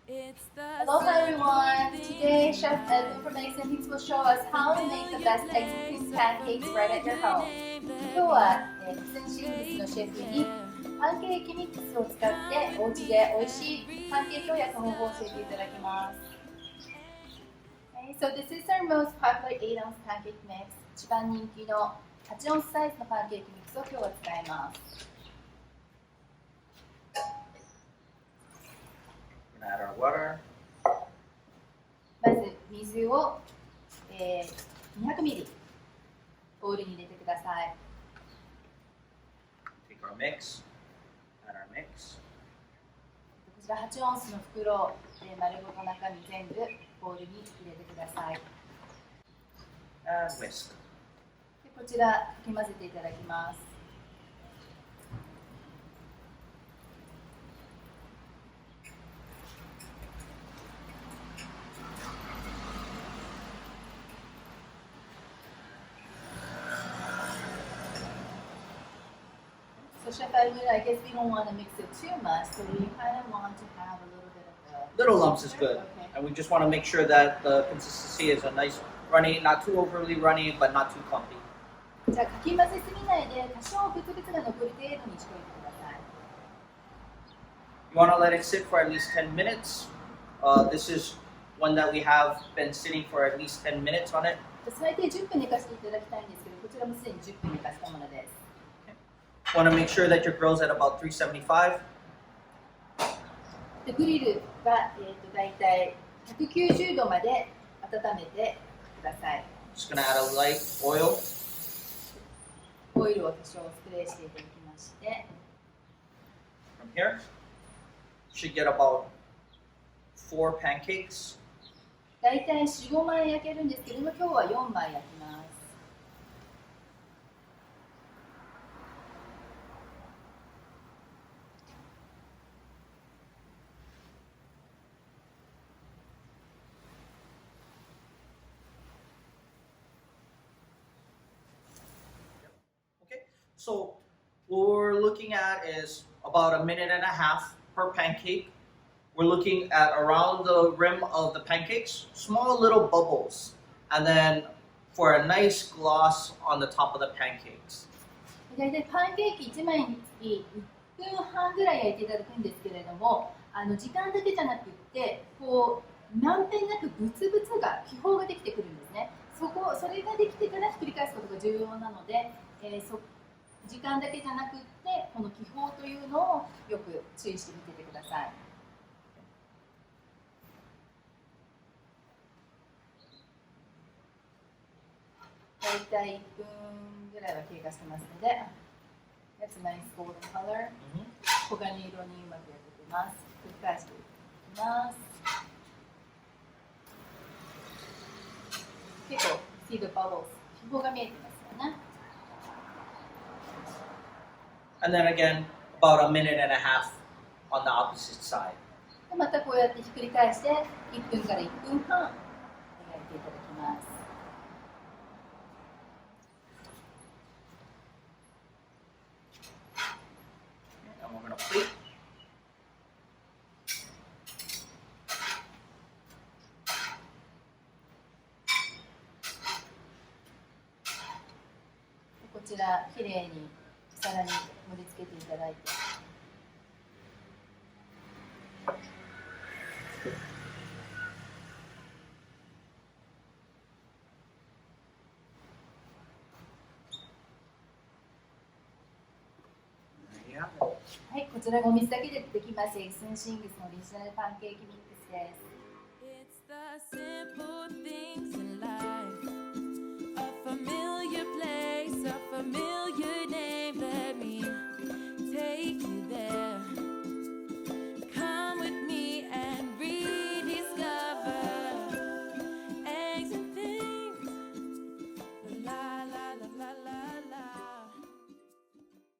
Hello everyone! Today Chef Edwin from Eggs and Things will show us how to make the best eggs and things pancakes right at your home. 今日は、センシングスのシェフにパンケーキミックスを使ってお家で美味しいパンケーキを焼く方法を教えていただきます。Okay, so this is our most popular 8-ounce pancake mix. 一番人気の8オンスサイズのパンケーキミックスを今日は使います。Add our water. まず水を、200ミリボウルに入れてください。Take our mix. Add our mix. こちら8オンスの袋で丸ごと中身全部ボウルに入れてください。And whisk. でこちらかき混ぜていただきます。So Chef Edwin, I guess we don't want to mix it too much, so we kind of want to have a little bit of the Little lumps is good. Okay. And we just want to make sure that the consistency is a nice runny, not too overly runny, but not too clumpy. じゃあかき混ぜすぎないで多少グツグツが残る程度にしておいてください。You want to let it sit for at least 10 minutes. This is one that we have been sitting for at least 10 minutes on it. 最低10分寝かしていただきたいんですけど、こちらもすでに10分寝かしたものです。Want to make sure that your grill's at about 375. でグリルが、だいたい190度まで温めてください。Just going to add a light oil. オイルを多少スプレーしていただきまして。From here, should get about 4 pancakes. だいたい4、5枚焼けるんですけども、今日は4枚焼きます。So what we're looking at is about a minute and a half per pancake. We're looking at around the rim of the pancakes, small little bubbles, and then for a nice gloss on the top of the pancakes. 大体パンケーキ1枚につき1分半ぐらい焼いていただくんですけれども、時間だけじゃなくってこうまんべんなくブツブツが気泡ができてくるんですね。それができてからひっくり返すことが重要なので、時間だけじゃなくってこの気泡というのをよく注意してみててください。だいたい1分ぐらいは経過してますので、That's a nice golden color。黄金色にうまく焼けてます。繰り返していきます。結構 see the bubbles 気泡が見えてますよね。And then again, about a minute and a half on the opposite side. またこうやってひっくり返して1分から1分半焼いていただきます。And we're going to plate. こちらきれいにお皿に盛り付けていただいて。はい、こちらがお水だけでできます。エグスンシングスのオリジナルパンケーキミックスです。